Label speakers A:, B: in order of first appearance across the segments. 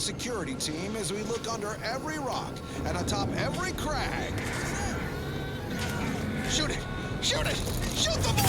A: security team as we look under every rock and atop every crag. Shoot it! Shoot it! Shoot the boy!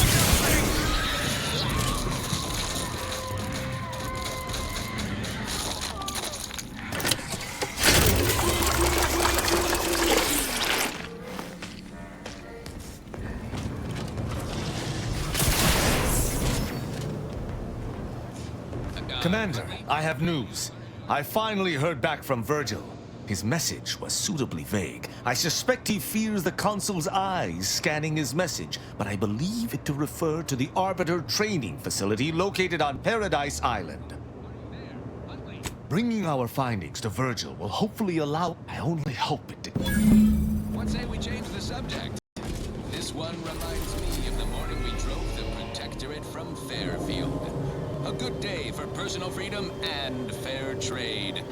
B: Commander, I have news. I finally heard back from Virgil. His message was suitably vague. I suspect he fears the Consul's eyes scanning his message, but I believe it to refer to the Arbiter training facility located on Paradise Island. Bringing our findings to Virgil will hopefully allow... I only hope it did.
C: What say we change the subject? This one reminds me of the morning we drove the Protectorate from Fairfield. A good day for personal freedom and fair trade.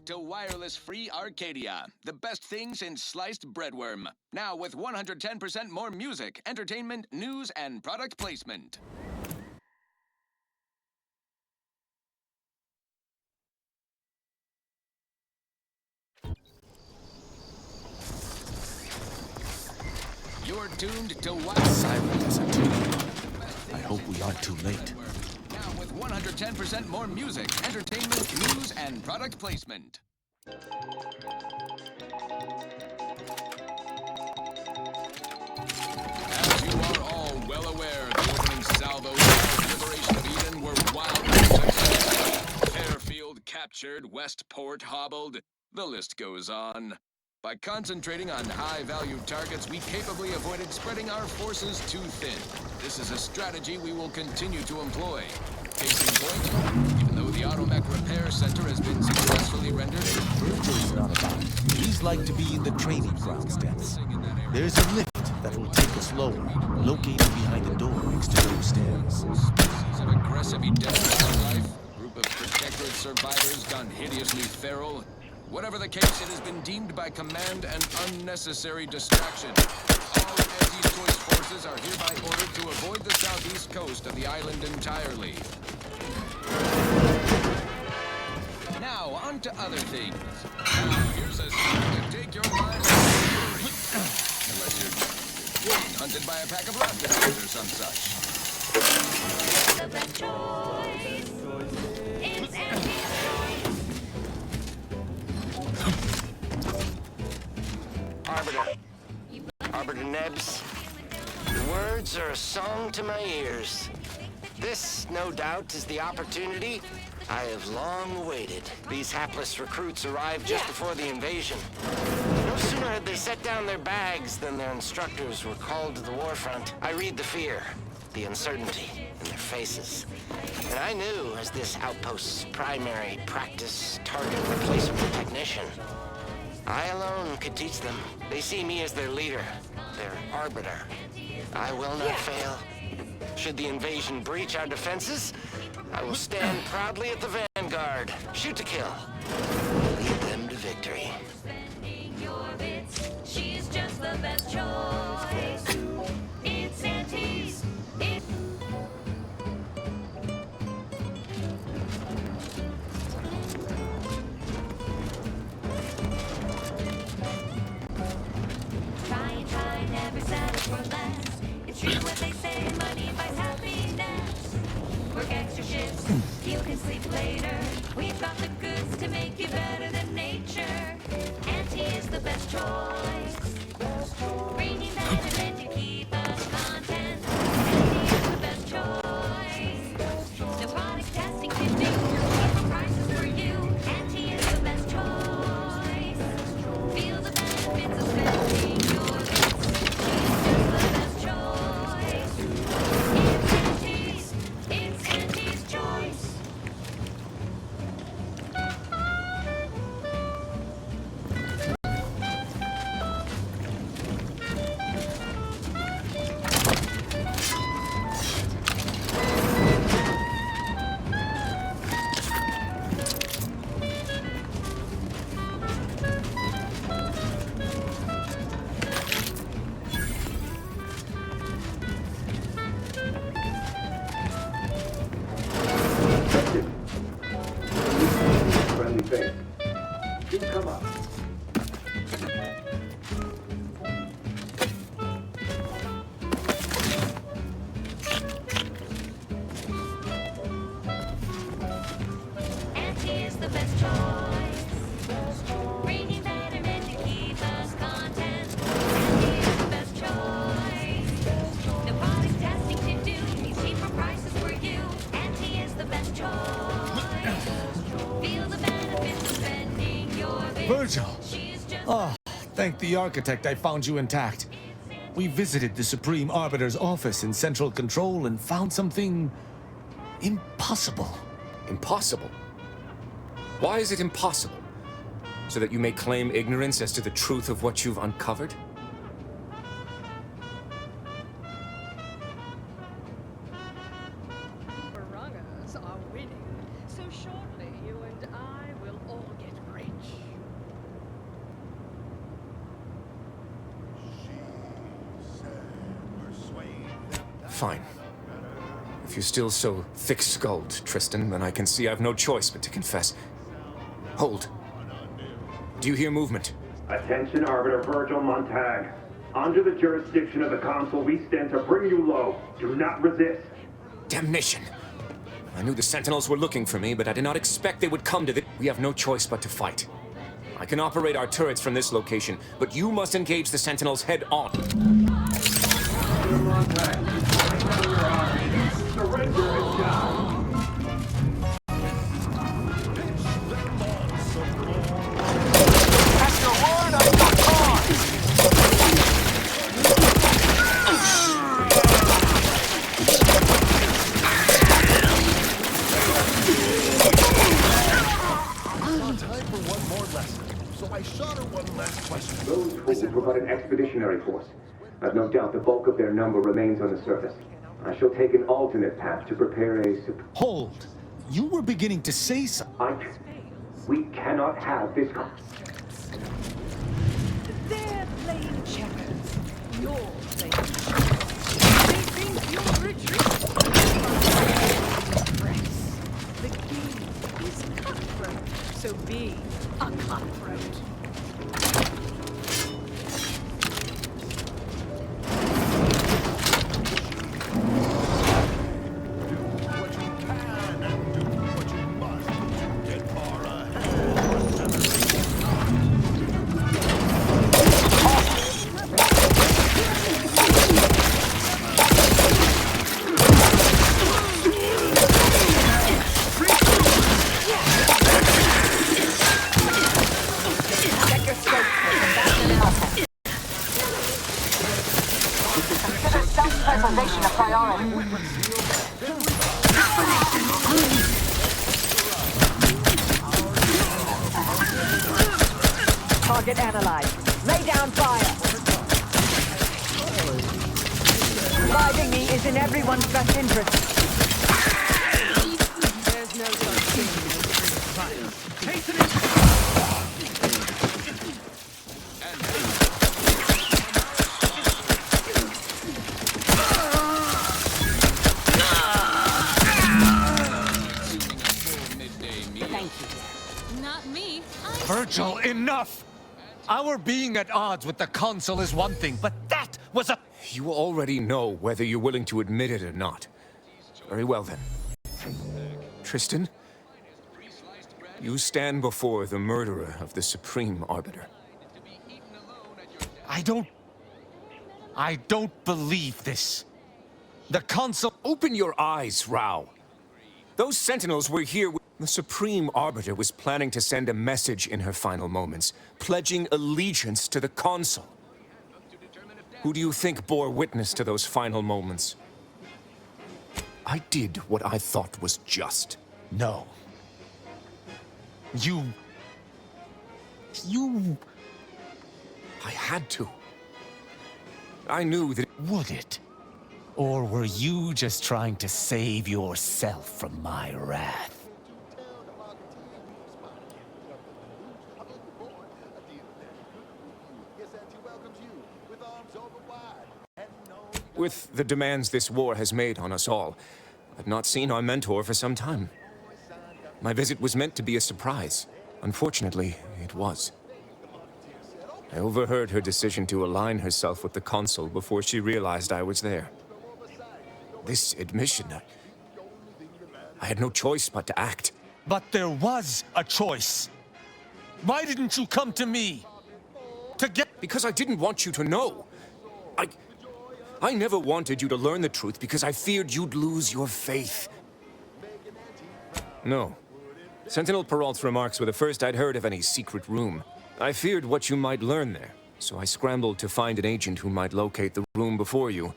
C: To wireless-free Arcadia, the best thing since sliced breadworm. Now with 110% more music, entertainment, news, and product placement. You're tuned to wireless.
B: Silent as a tomb. I hope we aren't too late.
C: Now with 110% more music, entertainment, news, and product placement. As you are all well aware, the opening salvos of Liberation of Eden were wildly successful. Fairfield captured, Westport hobbled. The list goes on. By concentrating on high-value targets, we capably avoided spreading our forces too thin. This is a strategy we will continue to employ. Case in point, even though the Automech Repair Center has been successfully rendered...
B: Virgil's not about. He's like to be in the training grounds depths. There's a lift that will take us lower, located behind a door next to those stairs.
C: Species of aggressive identified life, group of protectorate survivors gone hideously feral. Whatever the case, it has been deemed by command an unnecessary distraction. All anti-choice forces are hereby ordered to avoid the southeast coast of the island entirely. Now, on to other things. Here's a secret to take your mind. Unless you're being hunted by a pack of raptors or some such.
D: The best choice. It's anti-choice.
E: Arbiter Nebs, the words are a song to my ears. This, no doubt, is the opportunity I have long awaited. These hapless recruits arrived just before the invasion. No sooner had they set down their bags than their instructors were called to the warfront. I read the fear, the uncertainty in their faces. And I knew, as this outpost's primary practice target replaceable technician, I alone could teach them. They see me as their leader, their arbiter. I will not fail. Should the invasion breach our defenses, I will stand proudly at the vanguard. Shoot to kill. Lead them to victory.
D: She's just the best choice. It's Auntie's. Try, never settle for less. It's true what they say, money buys happiness. Work extra shifts, you can sleep later. We've got the goods to make you better than nature. Auntie is the best choice. Bringing betterment to keep us content. Auntie is the best choice. No product testing can do. Keep the prices for you. Auntie is the best choice. Feel
B: Thank the architect I found you intact. We visited the Supreme Arbiter's office in Central Control and found something impossible.
F: Impossible? Why is it impossible? So that you may claim ignorance as to the truth of what you've uncovered?
G: Piranhas are winning, so shortly you and I will all get rich.
F: Fine. If you're still so thick-skulled, Tristan, then I can see I've no choice but to confess. Hold. Do you hear movement?
H: Attention, Arbiter Virgil Montag. Under the jurisdiction of the Council, we stand to bring you low. Do not resist.
F: Damnation! I knew the Sentinels were looking for me, but I did not expect they would come to this. We have no choice but to fight. I can operate our turrets from this location, but you must engage the Sentinels head-on.
H: Surrender is down.
E: That's your word, I got cars!
A: Time for one more lesson. So I shot her one last question.
H: Those fools were but an expeditionary force. I've no doubt the bulk of their number remains on the surface. I shall take an alternate path to prepare a...
B: Hold. You were beginning to say something.
H: We cannot have this...
G: They're playing checkers. You're playing checkers. They think you're retreating. The game is cutthroat, so be a cutthroat.
A: What you can and do what you must to get far ahead.
I: Consider self-preservation a priority. Target analyzed. Lay down fire. Reviving me is in everyone's best interest.
G: There's no such thing as free fire.
D: Not me.
B: Virgil, enough! Our being at odds with the Council is one thing, but that was a...
F: You already know whether you're willing to admit it or not. Very well, then. Tristan, you stand before the murderer of the Supreme Arbiter.
B: I don't believe this. The Council...
F: Open your eyes, Rao. Those Sentinels were here with... The Supreme Arbiter was planning to send a message in her final moments, pledging allegiance to the Consul. Who do you think bore witness to those final moments? I did what I thought was just.
B: No. You...
F: I had to. I knew that...
B: Would it? Or were you just trying to save yourself from my wrath?
F: With the demands this war has made on us all, I've not seen our mentor for some time. My visit was meant to be a surprise. Unfortunately, it was. I overheard her decision to align herself with the Consul before she realized I was there. This admission, I had no choice but to act.
B: But there was a choice. Why didn't you come to me? To get...
F: Because I didn't want you to know. I never wanted you to learn the truth because I feared you'd lose your faith. No. Sentinel Peralt's remarks were the first I'd heard of any secret room. I feared what you might learn there, so I scrambled to find an agent who might locate the room before you.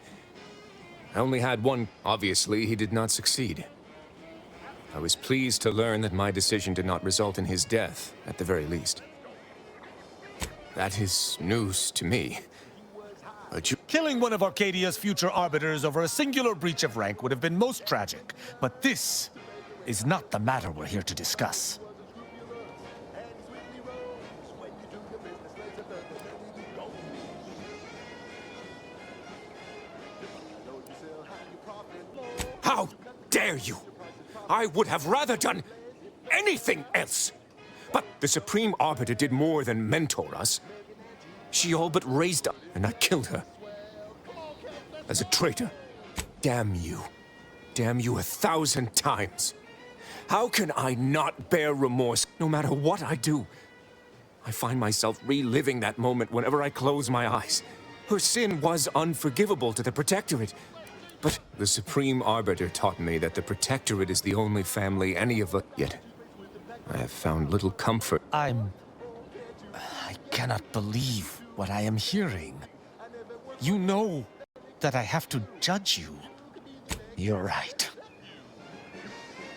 F: I only had one. Obviously, he did not succeed. I was pleased to learn that my decision did not result in his death, at the very least. That is news to me. But you...
B: Killing one of Arcadia's future arbiters over a singular breach of rank would have been most tragic. But this is not the matter we're here to discuss.
F: How dare you! I would have rather done anything else! But the Supreme Arbiter did more than mentor us. She all but raised us, and I killed her. As a traitor. Damn you. Damn you 1,000 times. How can I not bear remorse, no matter what I do? I find myself reliving that moment whenever I close my eyes. Her sin was unforgivable to the Protectorate. But the Supreme Arbiter taught me that the Protectorate is the only family any of us... Yet, I have found little comfort.
B: I cannot believe what I am hearing. You know that I have to judge you. You're right.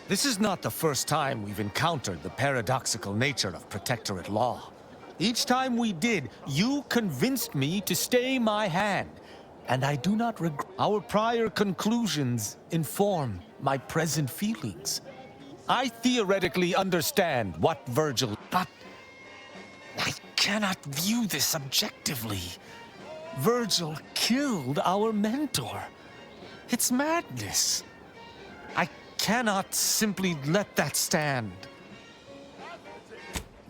B: This is not the first time we've encountered the paradoxical nature of Protectorate law. Each time we did, you convinced me to stay my hand. And I do not regret. Our prior conclusions inform my present feelings. I theoretically understand what Virgil, but I cannot view this objectively. Virgil killed our mentor. It's madness. I cannot simply let that stand.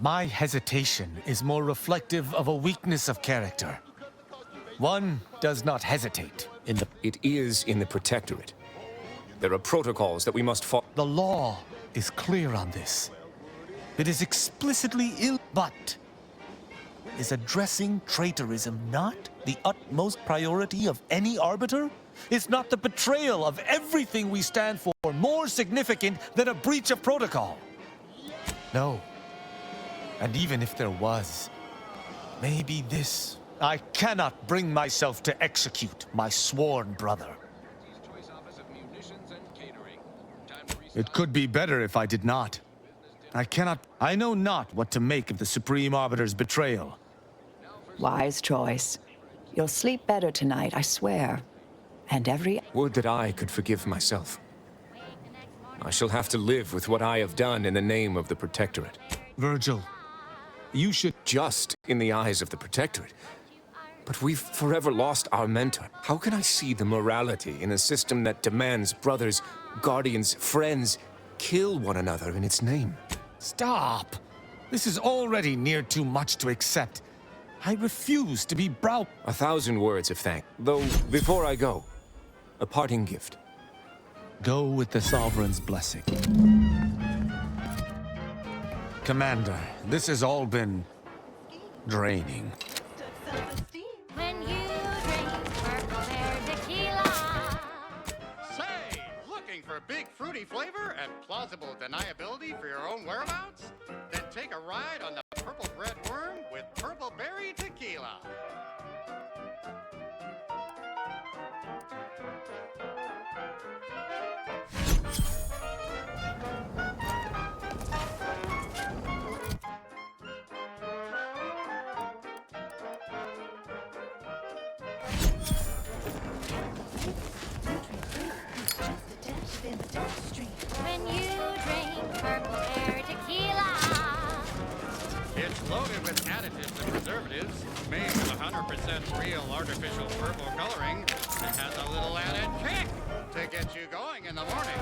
B: My hesitation is more reflective of a weakness of character. One does not hesitate in the...
F: It is in the Protectorate. There are protocols that we must follow.
B: The law is clear on this. It is explicitly ill, but is addressing traitorism not the utmost priority of any arbiter? Is not the betrayal of everything we stand for more significant than a breach of protocol? No. And even if there was, maybe this... I cannot bring myself to execute my sworn brother. It could be better if I did not. I know not what to make of the Supreme Arbiter's betrayal.
I: Wise choice. You'll sleep better tonight, I swear. And every...
F: Would that I could forgive myself. I shall have to live with what I have done in the name of the Protectorate.
B: Virgil, you should...
F: Just in the eyes of the Protectorate. But we've forever lost our mentor. How can I see the morality in a system that demands brothers, guardians, friends kill one another in its name?
B: Stop! This is already near too much to accept. I refuse to be
F: 1,000 words of thanks. Though, before I go, a parting gift.
B: Go with the Sovereign's blessing. Commander, this has all been... draining.
D: When you drink purple hair tequila.
J: Say, looking for big fruity flavor and plausible deniability for your own whereabouts? Then take a ride on the Purple Bread Worm with Purple Berry Tequila.
D: When you drink purple hair tequila.
J: It's loaded with additives and preservatives, made with 100% real artificial purple coloring, and has a little added kick to get you going in the morning.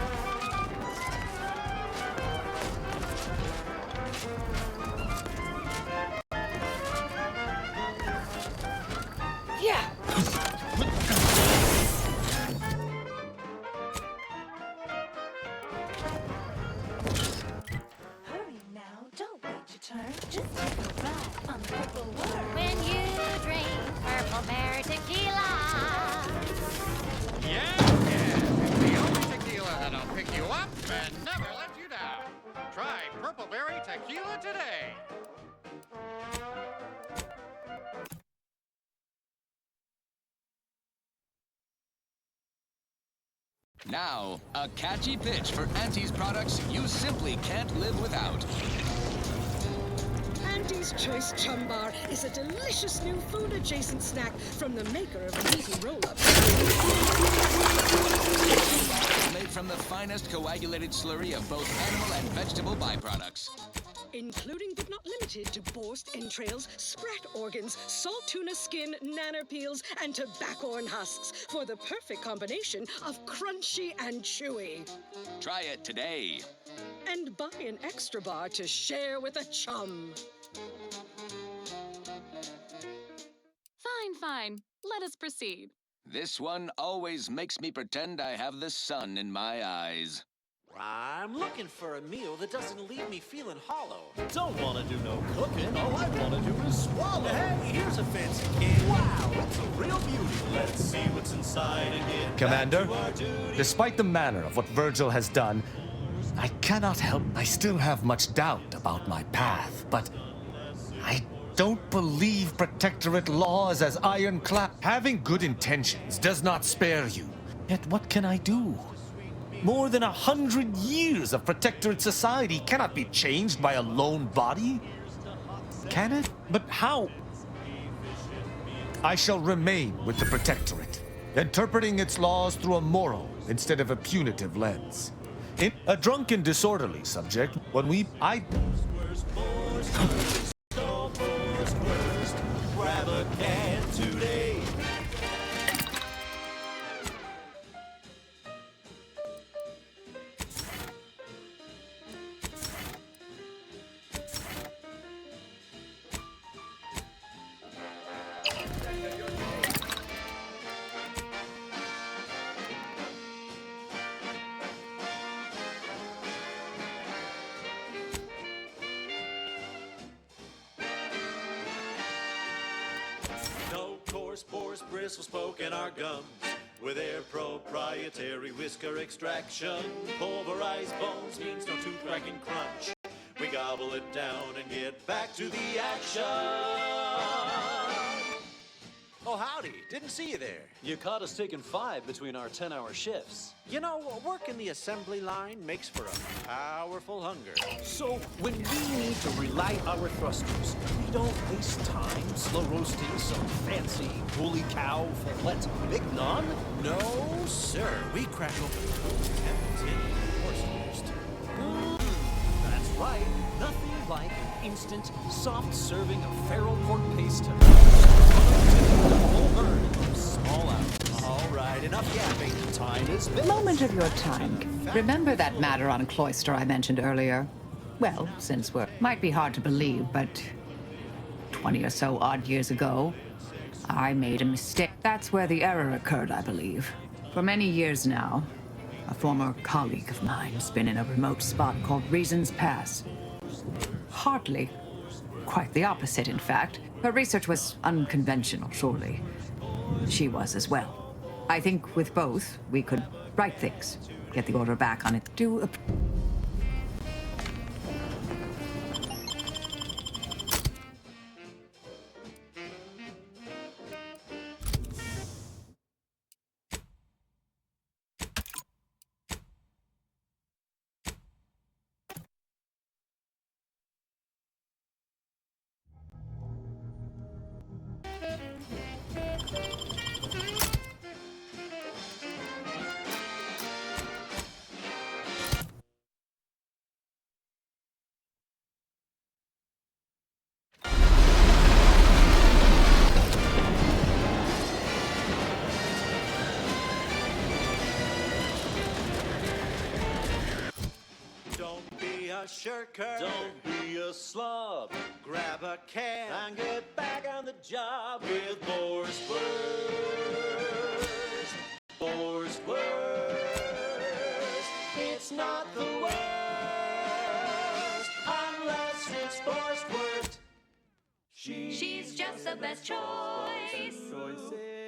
I: Yeah!
D: Hurry now, don't wait your turn. Just take a ride on the purple worm. When you drink purple berry tequila.
J: Yes, it's the only tequila that'll pick you up and never let you down. Try Purple Berry Tequila today.
C: Now, a catchy pitch for Auntie's products you simply can't live without.
G: Auntie's Choice Chum Bar is a delicious new food-adjacent snack from the maker of meaty roll-ups.
C: Made from the finest coagulated slurry of both animal and vegetable byproducts.
G: Including but not limited to borscht entrails, sprat organs, salt tuna skin, nanner peels, and tobaccorn husks for the perfect combination of crunchy and chewy.
C: Try it today.
G: And buy an extra bar to share with a chum.
K: Fine, fine. Let us proceed.
C: This one always makes me pretend I have the sun in my eyes.
L: I'm looking for a meal that doesn't leave me feeling hollow.
M: Don't want to do no cooking. All I want to do is swallow.
L: Hey, here's a fancy can.
M: Wow, it's a real beauty. Let's see what's inside and get
B: Commander,
M: back to our duty.
B: despite the manner of what Virgil has done, I cannot help. I still have much doubt about my path, but I don't believe Protectorate law is as ironclad. Having good intentions does not spare you. Yet what can I do? More than 100 years of Protectorate society cannot be changed by a lone body. Can it? But how? I shall remain with the Protectorate, interpreting its laws through a moral instead of a punitive lens. In a drunken, disorderly subject, when
M: Grab a can today. No coarse pores, bristles poking our gums with their proprietary whisker extraction. Pulverized bones means no tooth cracking crunch. We gobble it down and get back to the action.
L: Oh, howdy. Didn't see you there.
M: You caught us taking 5 between our 10-hour shifts.
L: You know, working the assembly line makes for a powerful hunger.
N: So, when we need to relight our thrusters, we don't waste time slow roasting some fancy woolly cow fillet mignon.
L: No, sir. We crack open the 10 horse roast.
N: That's right. Nothing like an instant, soft serving of feral pork paste to full burn, small out.
L: All right, enough yapping.
N: Time is business.
I: Moment of your time. Remember that matter on Cloister I mentioned earlier? Well, since might be hard to believe, but 20 or so odd years ago, I made a mistake. That's where the error occurred, I believe. For many years now, a former colleague of mine's been in a remote spot called Reasons Pass. Hardly. Quite the opposite, in fact. Her research was unconventional, surely. She was as well. I think with both, we could right things, get the order back on it.
L: Don't be a shirker.
M: Don't be a slob.
L: Grab a can
M: And get back on the job with Boar's Worst. Boar's Worst. It's not the worst unless it's Boar's Worst.
D: She's just the best choice.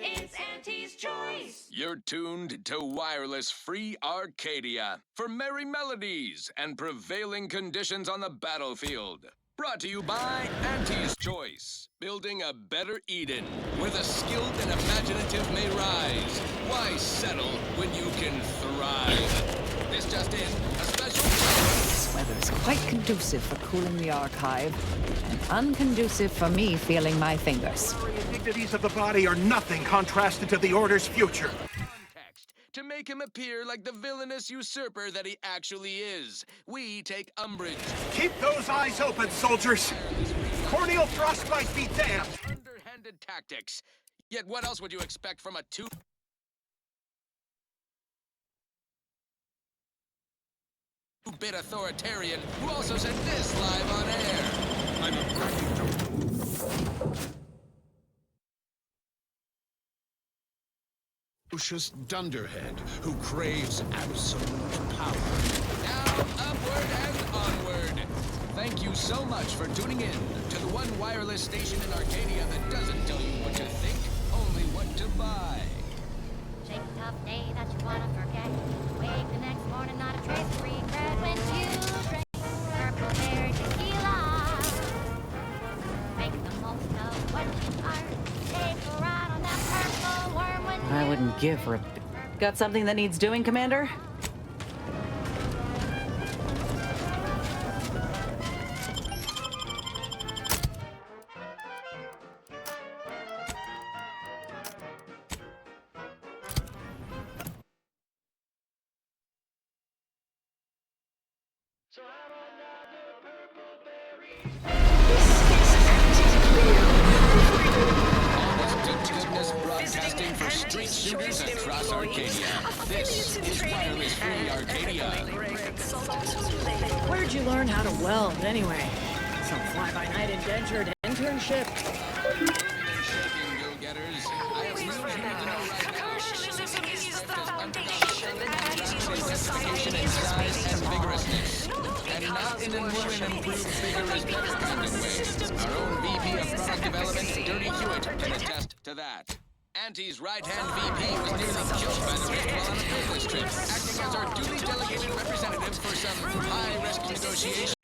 D: It's Auntie's choice.
C: You're tuned to wireless free Arcadia for merry melodies and prevailing conditions on the battlefield. Brought to you by Auntie's Choice. Building a better Eden, where the skilled and imaginative may rise. Why settle when you can thrive? This just in, a special...
I: This weather is quite conducive for cooling the archive, and unconducive for me feeling my fingers.
A: The indignities of the body are nothing contrasted to the Order's future.
C: To make him appear like the villainous usurper that he actually is. We take umbrage.
A: Keep those eyes open, soldiers! Corneal frostbite be damned!
C: Underhanded tactics. Yet what else would you expect from a two-bit authoritarian who also said this live on air? I'm afraid to...
A: Lucius Dunderhead, who craves absolute power.
C: Now, upward and onward. Thank you so much for tuning in to the one wireless station in Arcadia that doesn't tell you what to think, only what to buy.
D: Shake a tough day that you wanna forget. Wake the next morning, not a trace of regret when you drink purple berry tequila. Make the most of what you are. Take a ride on that purple worm when
I: I wouldn't give her a... Got something that needs doing, Commander?
C: Broadcasting for street shooters across Arcadia. This is wireless free Arcadia.
O: Where'd you learn how to weld, anyway? Some fly-by-night indentured internship?
C: Go-getters. I have news you need to know right now. And vigorousness. And not in an improved vigor is better kind of way. Our own VP of Product Development, Dirty Hewitt, can attest to that. Auntie's right-hand VP was nearly killed by the Tryb while on a business trip, acting as our duly delegated representative for some high-risk negotiations.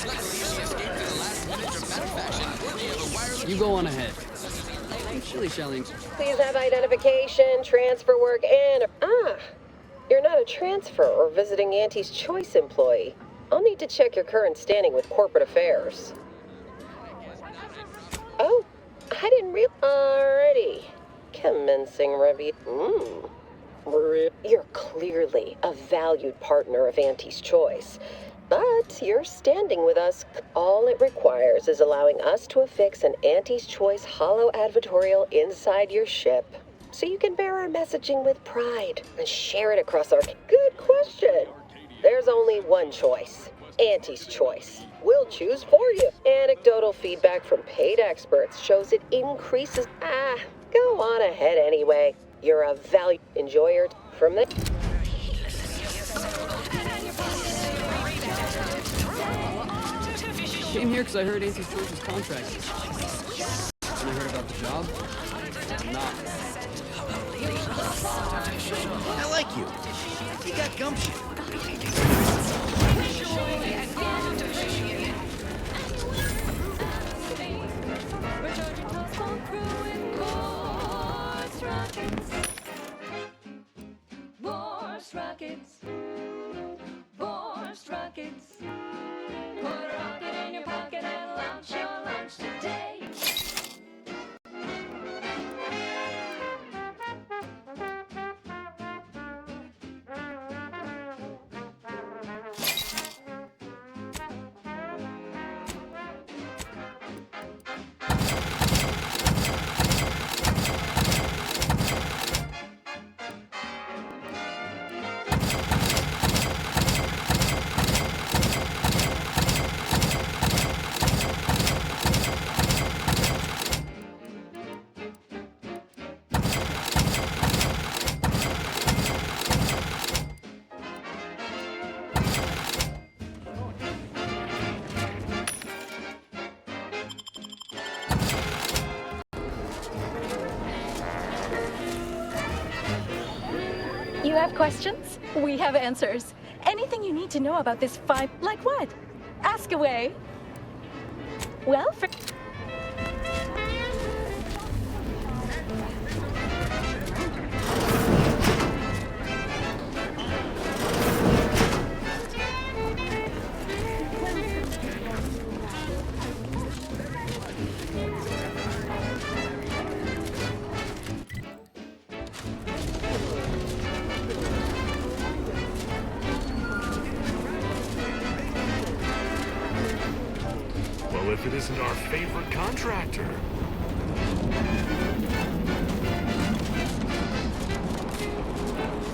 C: Luckily, she escaped in the last minute dramatic fashion. We have a wireless...
P: You go on ahead. Chili shelling.
Q: Please have identification, transfer work, and... you're not a transfer or visiting Auntie's Choice employee. I'll need to check your current standing with corporate affairs. Oh, I didn't realize... Alrighty. Commencing review. You're clearly a valued partner of Auntie's Choice. But you're standing with us. All it requires is allowing us to affix an Auntie's Choice holo advertorial inside your ship, so you can bear our messaging with pride and share it across our... Good question. There's only one choice. Auntie's Choice. We'll choose for you. Anecdotal feedback from paid experts shows it increases... go on ahead anyway. You're a value... Enjoy your... From the...
P: Came here because I heard Auntie's Choice's contract. When I heard about the job, not.
L: I like you. You got gumption.
D: Rockets, Boris rockets. Put a rocket in your pocket and launch your lunch today.
R: You have questions? We have answers. Anything you need to know about this like what? Ask away. Well, for...
M: Well, if it isn't our favorite contractor.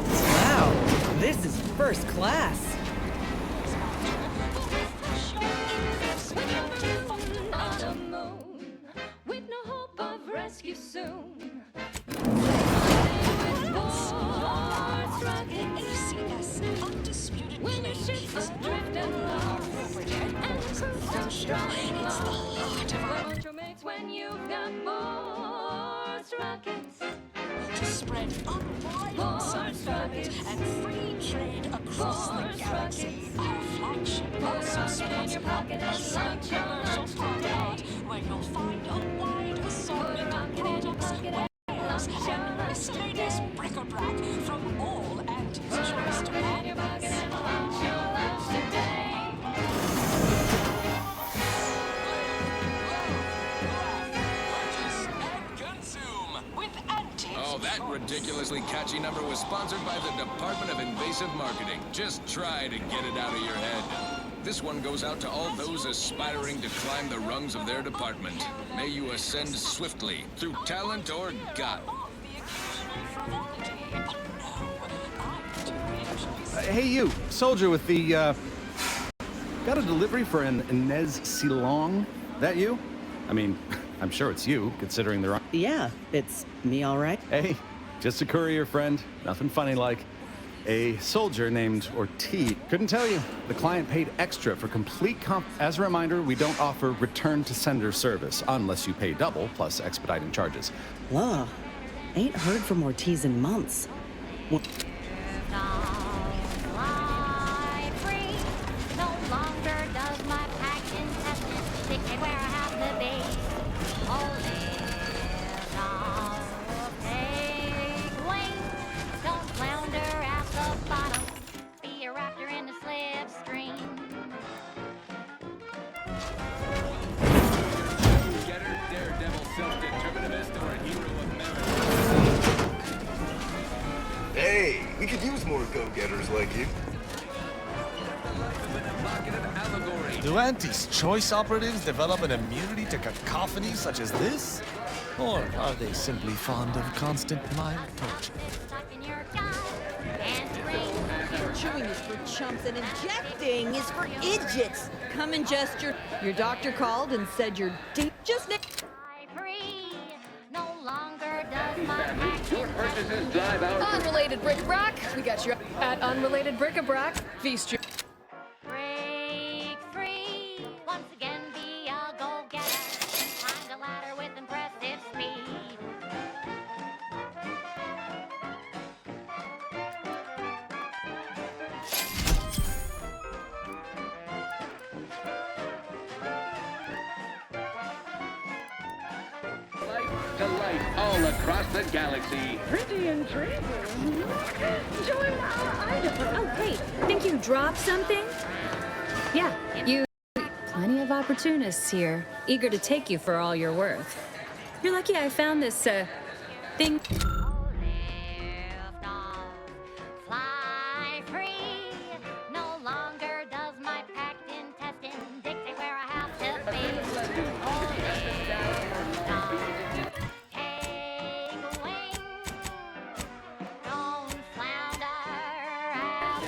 O: Wow, this is first class.
D: On the moon, with no hope of rescue soon. When the ships adrift and lost, and the crew's so strong and lost. What your mates when you've got more rockets
S: to spread unbridled science and free trade across the galaxy. Our flagship also sponsors a commercial farmyard where you'll find a wide assortment of products, wares, and miscellaneous bric-a-brac from all Auntie's choice departments.
C: Oh, that ridiculously catchy number was sponsored by the Department of Invasive Marketing. Just try to get it out of your head. This one goes out to all those aspiring to climb the rungs of their department. May you ascend swiftly, through talent or gut.
T: Hey, you, soldier with the, got a delivery for an Inez Silong? That you? I mean, I'm sure it's you, considering they're on.
O: Yeah, it's me, all right.
T: Hey, just a courier friend. Nothing funny like. A soldier named Ortiz. Couldn't tell you. The client paid extra for complete As a reminder, we don't offer return to sender service unless you pay double plus expediting charges.
O: Wow, ain't heard from Ortiz in months.
D: Fly free. No longer does my passion dictate where I have to be. Oh, live now, take wing. Don't flounder at the bottom. Be a raptor in the slipstream.
C: Getter, daredevil, self-determinist, or a hero of merit.
U: Hey, we could use more go-getters like you.
B: Do Auntie's choice operatives develop an immunity to cacophony such as this? Or are they simply fond of constant mind torture?
V: Chewing is for chumps and injecting is for idiots. Come and gesture. Your doctor called and said you're deep. Just
D: No longer does my
W: Your purchases drive out.
V: unrelated bric-a-brac. We got you at unrelated bric-a-brac. Feast your.
D: break free. Once again, be a go-getter. Climb the ladder with impressive speed.
W: Delight all across the galaxy.
V: Pretty intriguing. Join our item.
X: Oh, hey, think you dropped something? Yeah, you... Plenty of opportunists here, eager to take you for all you're worth. You're lucky I found this, thing...
D: Fly free. No longer does my packed intestine dictate where I have to be. Oh, live now. Take wing. Don't flounder at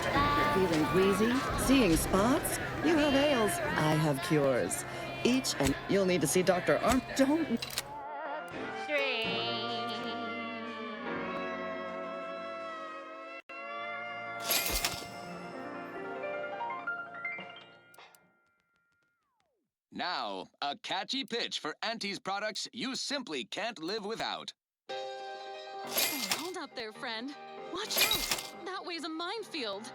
D: the
O: Feeling queasy? Seeing spots? You have ails. I have cures. Each and you'll need to see Dr. Arm. Don't.
C: Now, a catchy pitch for Auntie's products you simply can't live without.
K: Hold up there, friend. Watch out. That way's a minefield.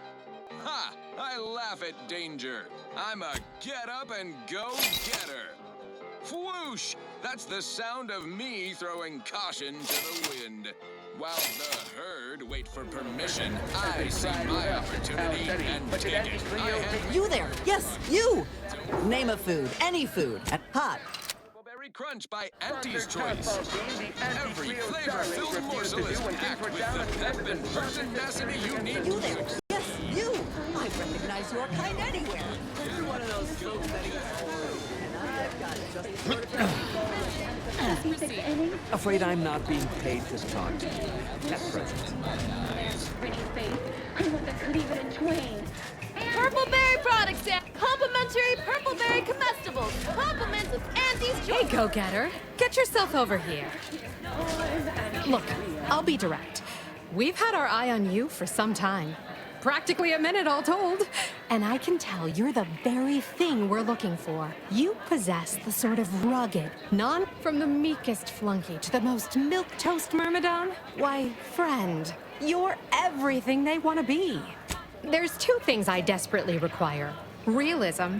C: Ha! I laugh at danger. I'm a get-up-and-go-getter. Whoosh! That's the sound of me throwing caution to the wind. While the herd wait for permission, I see my opportunity and take it.
V: You there? Yes, you! Name a food, any food, and hot.
C: Berry Crunch by Auntie's Choice. Every flavor-filled morsel is packed with the pep and pertinacity you need.
V: You there? Yes, you! I recognize your kind anywhere. You're one of those folks that eats and I've got just the sort of...
P: Afraid I'm not being paid to talk to you at present.
D: Pretty face. I want to cleave it in twain.
R: Purple berry products, Sam. Complimentary purple berry comestibles. Compliments of Auntie's Choice.
X: Hey, go-getter. Get yourself over here. Look, I'll be direct. We've had our eye on you for some time. Practically a minute, all told. And I can tell you're the very thing we're looking for. You possess the sort of rugged, from the meekest flunky to the most milquetoast myrmidon. Why, friend, you're everything they want to be. There's two things I desperately require. Realism.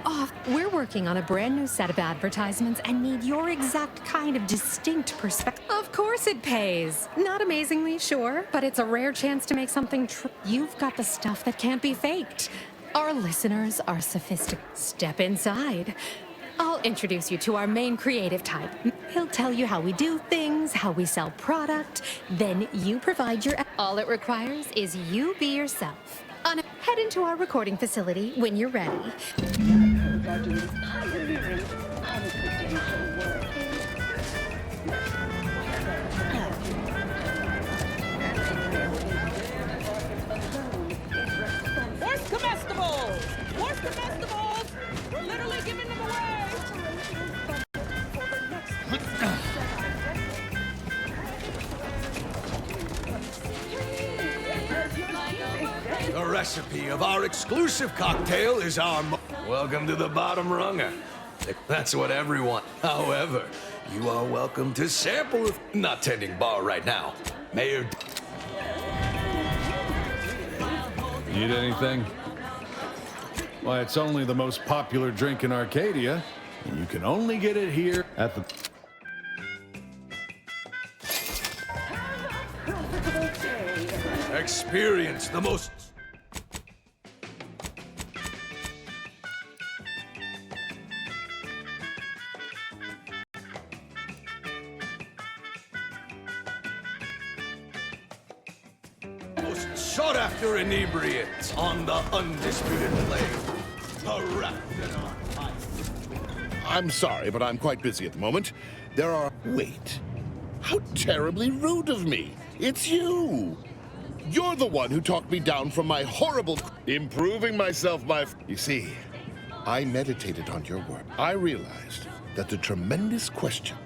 X: Oh, we're working on a brand new set of advertisements and need your exact kind of distinct perspective. Of course it pays. Not amazingly, sure, but it's a rare chance to make something true. You've got the stuff that can't be faked. Our listeners are sophisticated. Step inside. I'll introduce you to our main creative type. He'll tell you how we do things, how we sell product. Then you provide your... All it requires is you be yourself. Head into our recording facility when you're ready.
V: Where's comestibles? Where's comestibles? We're literally giving them away.
B: The recipe of our exclusive cocktail is our... Welcome to the bottom runger. That's what everyone... However, you are welcome to sample if... Not tending bar right now. Mayor...
T: Need anything? Why, it's only the most popular drink in Arcadia, and you can only get it here at the...
B: Experience the most... sought-after inebriates on the undisputed plane.
A: I'm sorry, but I'm quite busy at the moment. There are... Wait. How terribly rude of me. It's you. You're the one who talked me down from my horrible... Improving myself, You see, I meditated on your work. I realized that the tremendous question,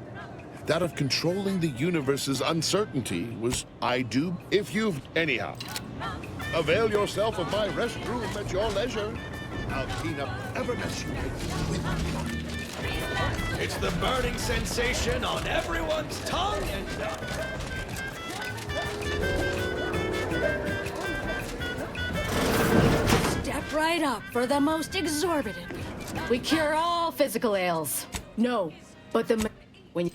A: that of controlling the universe's uncertainty, was if you've... Anyhow, avail yourself of my restroom at your leisure. I'll clean up whatever mess you make.
B: It's the burning sensation on everyone's tongue and...
X: Step right up for the most exorbitant. We cure all physical ails. No, but when...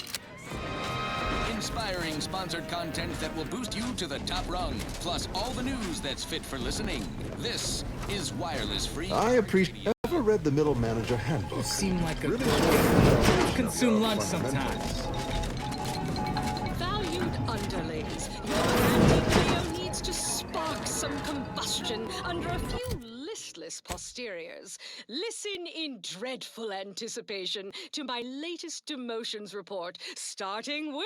C: Inspiring sponsored content that will boost you to the top rung, plus all the news that's fit for listening. This is Wireless Free.
E: I appreciate... Ever read the Middle Manager Handbook?
P: You seem like a good consume lunch sometimes.
G: Valued underlings, your anti-Cleo needs to spark some combustion under a few listless posteriors. Listen in dreadful anticipation to my latest demotions report, starting with...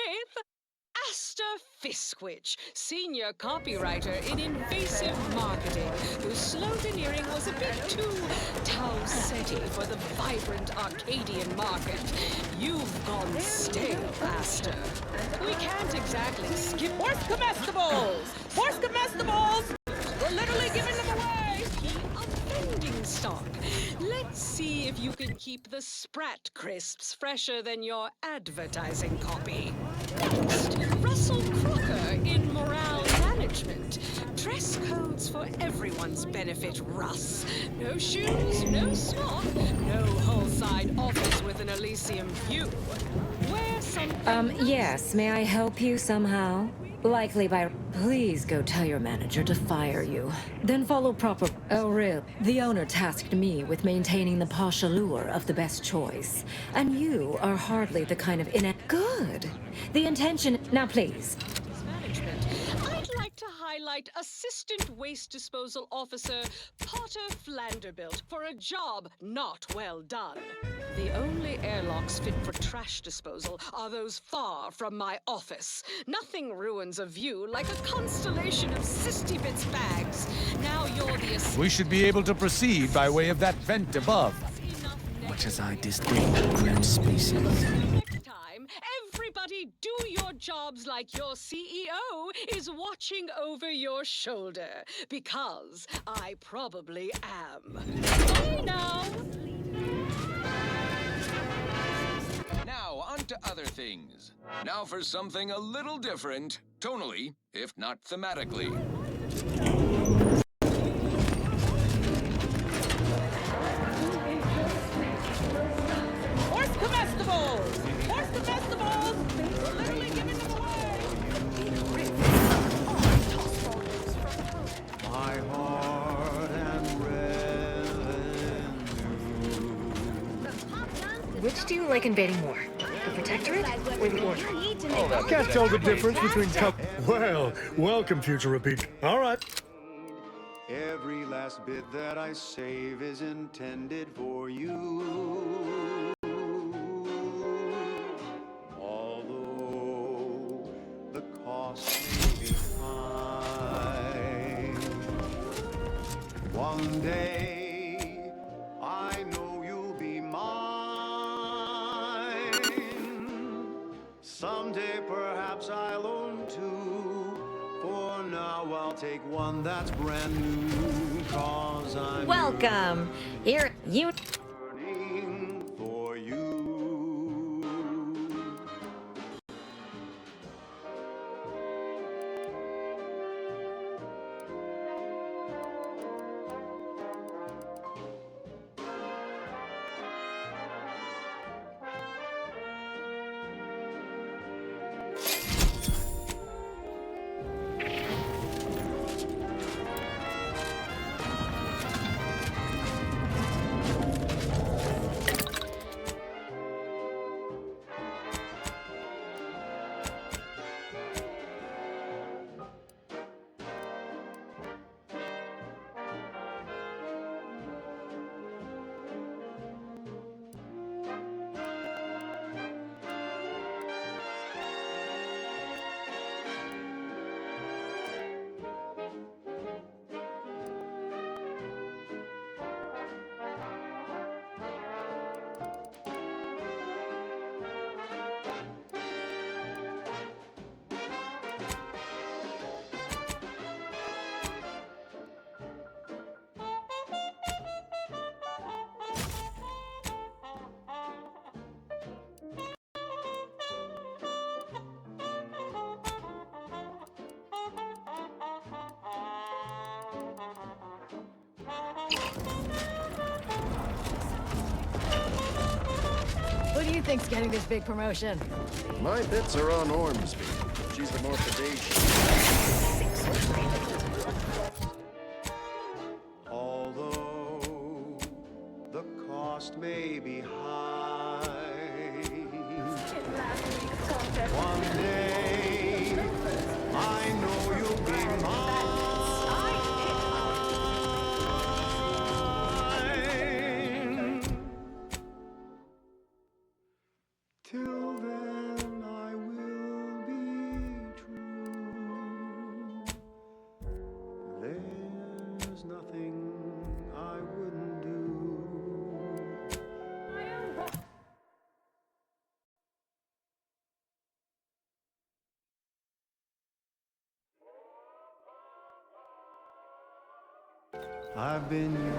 G: Asta Fiskwich, senior copywriter in invasive marketing, whose sloganeering was a bit too Tau-Ceti for the vibrant Arcadian market. You've gone stale, Asta. We can't exactly skip...
V: Where's comestibles? Where's comestibles? We're literally giving them away.
G: Offending stock. Let's see if you can keep the Sprat crisps fresher than your advertising copy. Next, Russell Crocker in morale management. Dress code counts for everyone's benefit, Russ. No shoes, no smock, no whole-side office with an Elysium view. Wear something...
Q: Yes, may I help you somehow? Likely by... Please go tell your manager to fire you. Then follow proper... Oh, really? The owner tasked me with maintaining the posh allure of the best choice. And you are hardly the kind of Good! The intention... Now, please.
G: Management. I'd like to highlight Assistant Waste Disposal Officer Potter Flanderbilt for a job not well done. The only airlocks fit for trash disposal are those far from my office. Nothing ruins a view like a constellation of Sisty Bits bags. Now you're the...
B: We should be able to proceed by way of that vent above. Much as I disdain cramped spaces.
G: Next time, everybody do your jobs like your CEO is watching over your shoulder. Because I probably am. Bye now!
C: Now, on to other things. Now for something a little different, tonally, if not thematically.
V: Horse comestibles! Horse comestibles! We're literally giving them away!
M: My heart and
F: Which do you like invading more? The Protectorate or the Order?
H: Can't tell the difference between Well, welcome, future repeat. All right.
M: Every last bit that I save is intended for you. Although the cost may be high, one day I know you'll be mine. Someday perhaps I'll own two. For now I'll take one that's brand new, 'cause I'm
F: Welcome. Here, you.
M: yearning for you.
F: Who do you think's getting this big promotion?
U: My bits are on Ormsby. She's the more bodacious.
M: Although the cost may be high, one day I know you'll be mine. Till then I will be true. There's nothing I wouldn't do. I've been yearning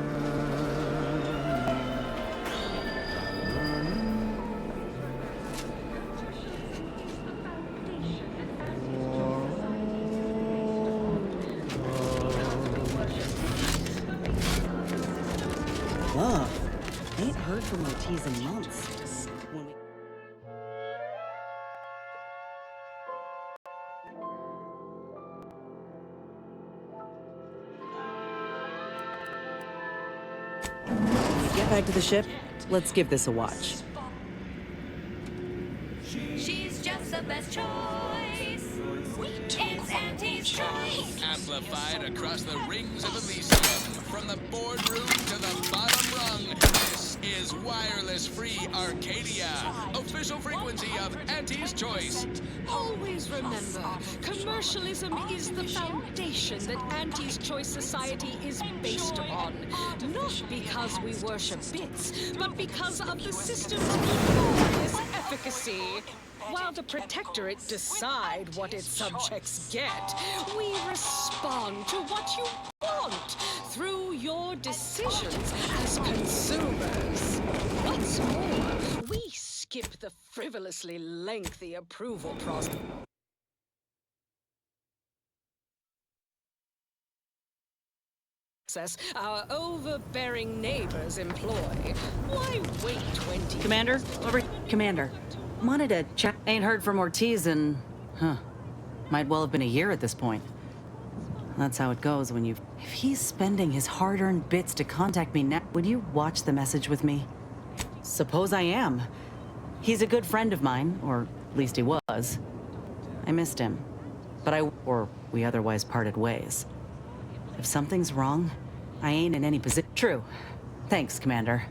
M: for all
O: heard from Ortiz in months. When we... Get back to the ship. Let's give this a watch.
D: She's just the best choice. It's Auntie's choice.
C: Amplified across the rings of Elysium, from the boardroom to the bottom rung. This is wireless free Arcadia, official frequency of Auntie's Choice.
G: Always remember, commercialism is the foundation that Auntie's Choice Society is based upon. Not because we worship bits, but because of the system's enormous efficacy. While the Protectorate decide what its subjects get, we respond to what you want through your decisions as consumers. What's more, we skip the frivolously lengthy approval process. Our overbearing neighbors employ. Why wait 20
O: Commander, over. Commander, wanted to check. Ain't heard from Ortiz in, might well have been a year at this point. That's how it goes when you. If he's spending his hard-earned bits to contact me now, would you watch the message with me? Suppose I am. He's a good friend of mine, or at least he was. I missed him, but or we otherwise parted ways. If something's wrong, I ain't in any position. True. Thanks, Commander.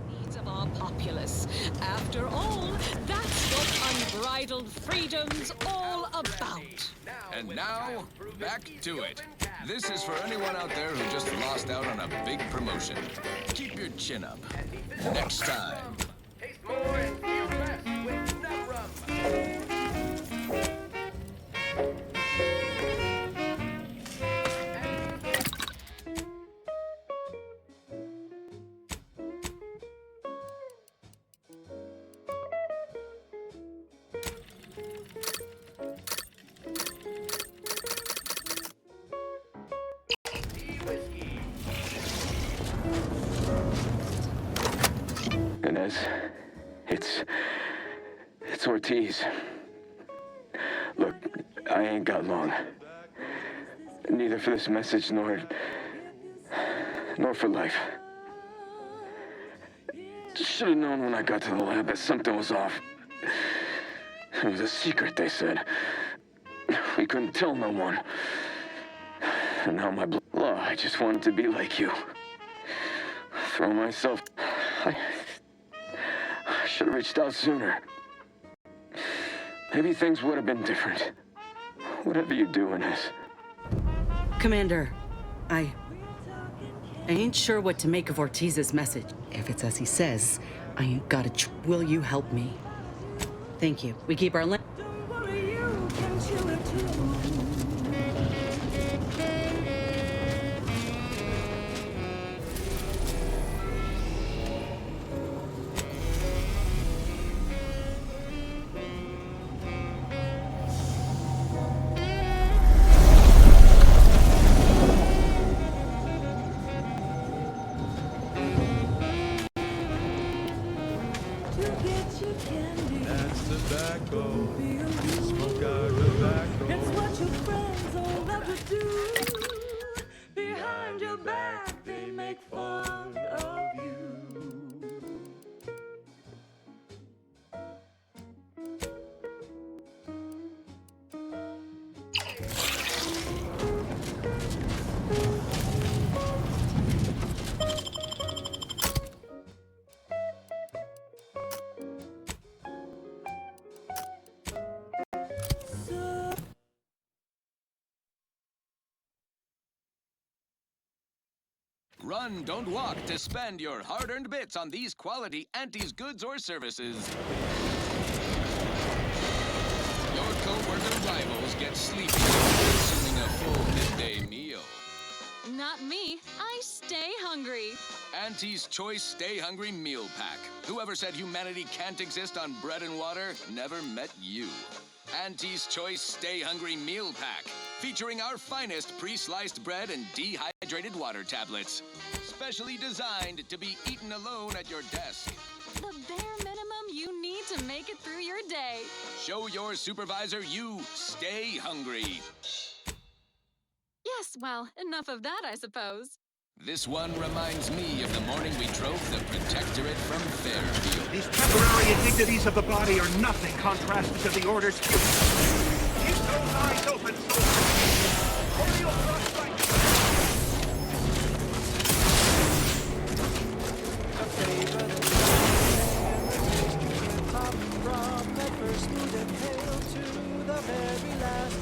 G: Needs of our populace. After all, that's what unbridled freedom's all about.
C: And now, back to it. This is for anyone out there who just lost out on a big promotion. Keep your chin up. Next time.
I: Inez, it's Ortiz. Look, I ain't got long. Neither for this message nor for life. Should have known when I got to the lab that something was off. It was a secret, they said. We couldn't tell no one. And now my blood. Oh, I just wanted to be like you. Throw myself. I should have reached out sooner. Maybe things would have been different. Whatever you do, Inez.
O: Commander, I ain't sure what to make of Ortiz's message. If it's as he says, I ain't got a will you help me? Thank you. We keep our link.
C: Run, don't walk to spend your hard-earned bits on these quality Auntie's goods or services. Your co-worker rivals get sleepy consuming a full midday meal.
K: Not me. I stay hungry.
C: Auntie's Choice Stay Hungry Meal Pack. Whoever said humanity can't exist on bread and water never met you. Auntie's Choice Stay Hungry Meal Pack, featuring our finest pre-sliced bread and dehydrated water tablets. specially designed to be eaten alone at your desk.
K: The bare minimum you need to make it through your day.
C: Show your supervisor you stay hungry.
K: Yes, well, enough of that, I suppose.
C: This one reminds me of the morning we drove the Protectorate from Fairfield.
J: These temporary indignities of the body are nothing contrasted to the orders given. Keep those eyes open, soldiers. Or you'll thrust right.
M: From the first smooth and hail to the very last.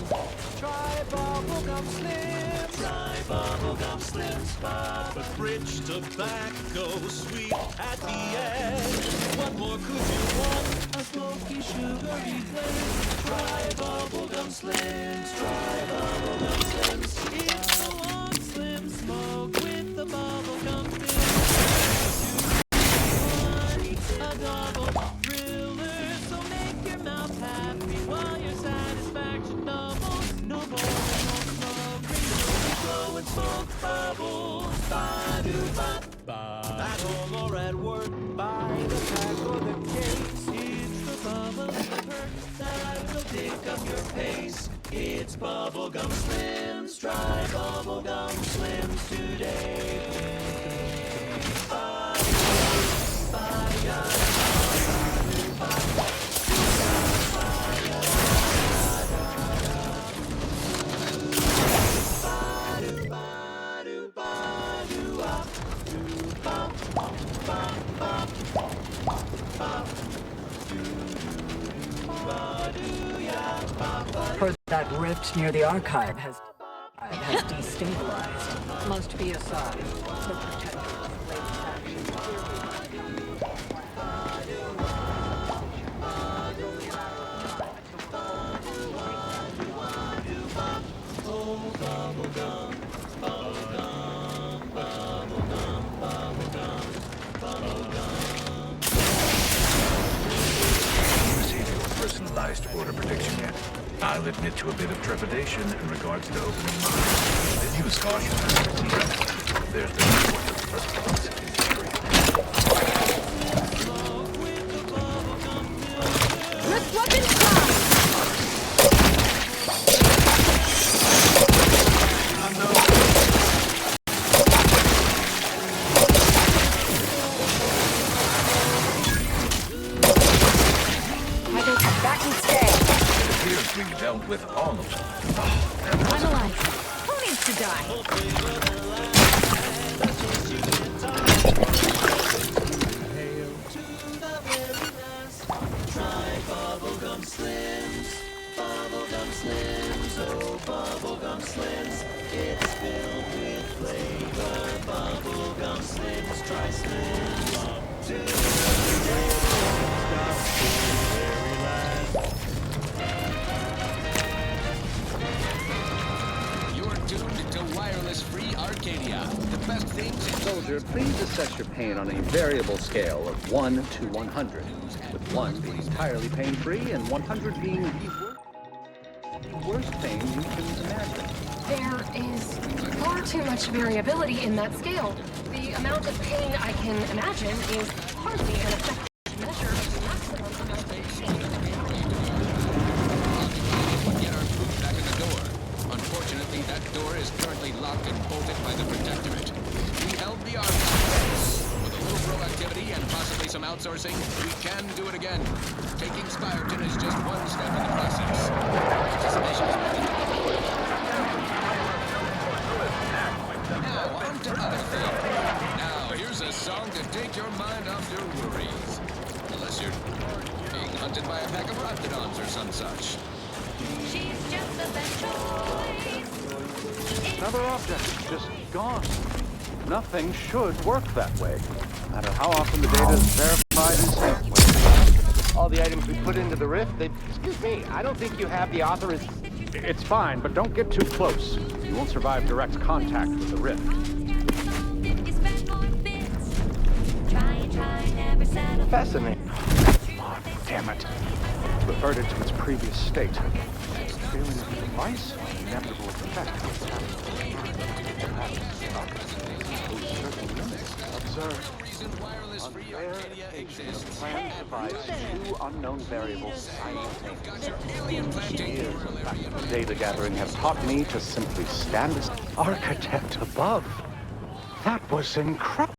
M: Try bubblegum slim. Try bubblegum slim spot. The bridge tobacco sweet at the edge. What more could you want? A smoky, sugary flavor. Try bubblegum slims. Try bubblegum slims. It's a long slim smoke with the bubblegum slims. A double thriller, so make your mouth happy while your satisfaction doubles. No more, no smoke, blow and smoke bubbles. Ba-do-ba-ba. At home or at work, by the pack or the case, it's the bubbling perk that will pick up your pace. It's bubblegum slims. Try bubblegum slims today.
L: Heard that rift near the archive has destabilized. Must be a sign. The Protector's latest action.
J: Personalized order prediction yet. I'll admit to a bit of trepidation in regards to opening mine. Use caution. There's been reports of response in theory.
R: Let's look inside!
J: We dealt with all of them.
R: I'm alive. Who needs to die?
M: Hail to the very last. Try bubblegum slims. Bubblegum slims. Oh, bubblegum slims. It's filled with flavor. Bubblegum slims. Try slims. Today. Stop to the very last.
C: Tuned to wireless-free Arcadia. The best things in...
N: Soldier, please assess your pain on a variable scale of 1 to 100, with 1 being entirely pain-free and 100 being the worst pain you can imagine.
F: There is far too much variability in that scale. The amount of pain I can imagine is hardly an effective measure of the maximum amount of pain.
C: Get our food back in the door. Unfortunately, that door is currently locked and bolted by the Protectorate. We held the archives. With a little proactivity and possibly some outsourcing, we can do it again. Taking Spyerton is just one step in the process. Participation is ready. Now, on to other things. Now, here's a song to take your mind off your worries. Unless you're being hunted by a pack of raptidons or some such.
D: She's just the best choice.
T: Another object, just gone. Nothing should work that way, no matter how often the data is verified and synced.
S: All the items we put into the rift, excuse me, I don't think you have the authorization.
T: It's fine, but don't get too close. You won't survive direct contact with the rift.
S: Fascinating.
T: Oh, damn it. Reverted to its previous state. Failing of the device, inevitable effect.
N: observe. Plan to devise two unknown variables simultaneously. Years of practical data gathering have taught me to simply stand as architect above. That was incredible.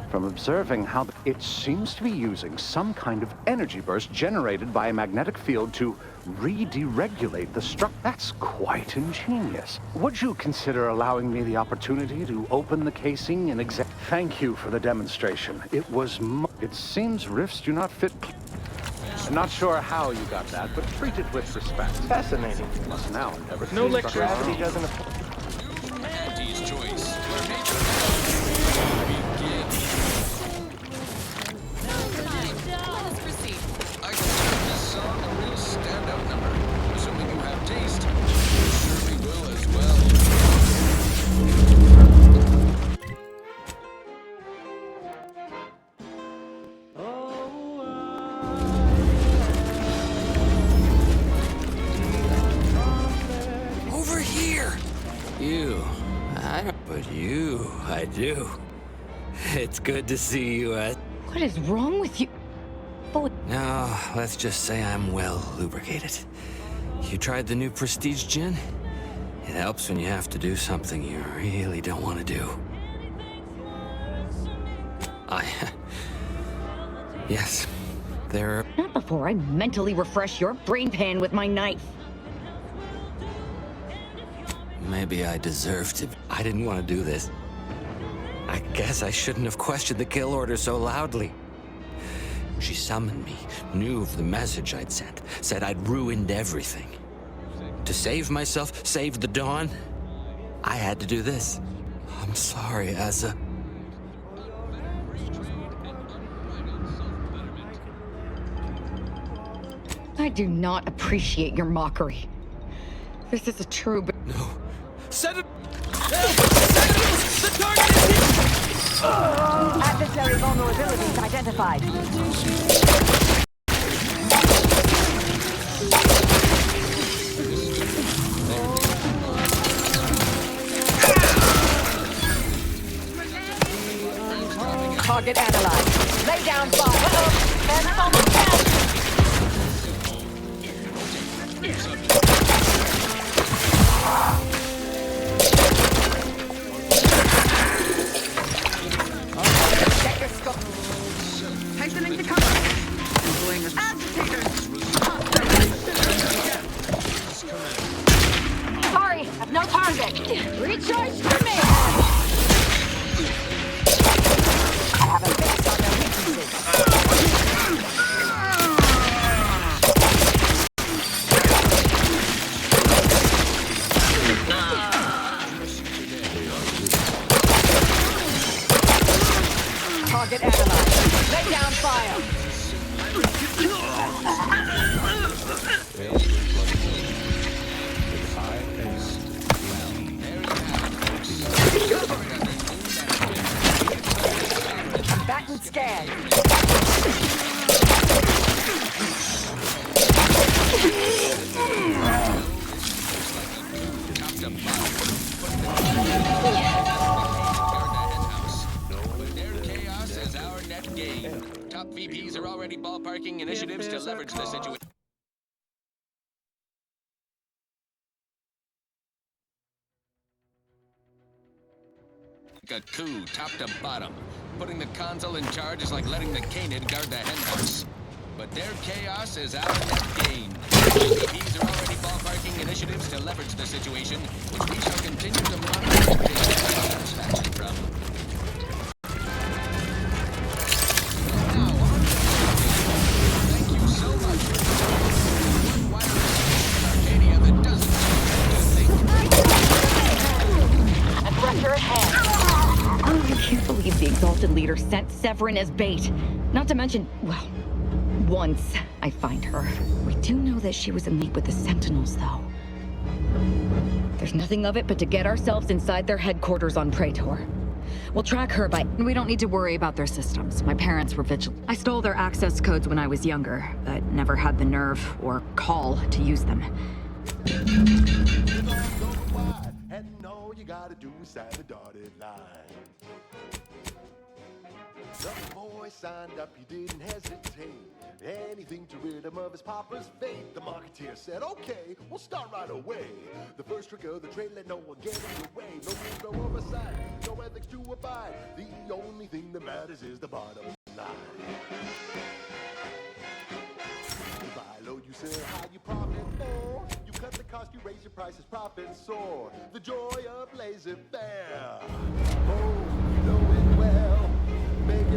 N: From observing how it seems to be using some kind of energy burst generated by a magnetic field to re-deregulate the structure. That's quite ingenious. Would you consider allowing me the opportunity to open the casing and examine? Thank you for the demonstration. It was it seems rifts do not fit. I'm not sure how you got that, but treat it with respect.
S: Fascinating.
N: Must now never
S: No
N: seem
S: lecture. Gravity doesn't apply.
A: I do. It's good to see you at...
E: What is wrong with you? Boy.
A: No, let's just say I'm well lubricated. You tried the new Prestige gin? It helps when you have to do something you really don't want to do. Yes, there are...
E: Not before I mentally refresh your brain pan with my knife.
A: Maybe I deserve to... I didn't want to do this. I guess I shouldn't have questioned the kill order so loudly. She summoned me, knew of the message I'd sent, said I'd ruined everything. To save myself, save the Dawn, I had to do this. I'm sorry, Asa.
E: I do not appreciate your mockery. This is a true...
A: No. Set it!
E: The target is hit! Adversary vulnerabilities identified. Target analyzed. Lay down fire. That's almost down.
W: Take them into cover. Agitators.
E: Sorry, no target. Recharge for me. I have a base on their weaknesses. Target analyzed. Lay down fire. Batten scan.
C: Top VPs are already ballparking initiatives to leverage the situation. A coup, top to bottom. Putting the console in charge is like letting the canid guard the henhouse. But their chaos is our net gain. VPs are already ballparking initiatives to leverage the situation, which we shall continue to monitor and take satisfaction from.
E: I can't believe the Exalted Leader sent Severin as bait. Not to mention, well, once I find her. We do know that she was in league with the Sentinels, though. There's nothing of it but to get ourselves inside their headquarters on Praetor. We'll track her by...
X: We don't need to worry about their systems. My parents were vigilant. I stole their access codes when I was younger, but never had the nerve or call to use them.
Y: And all you gotta do is sign the dotted line.
B: The boy signed up, he didn't hesitate. Anything to rid him of his papa's fate. The marketeer said, okay, we'll start right away. The first trick of the trade, let no one get in your way. No rules, no oversight, no ethics to abide. The only thing that matters is the bottom line. You buy low, you sell high, you profit more. You cut the cost, you raise your prices, profits soar. The joy of laissez-faire. Oh, you know it well. Make it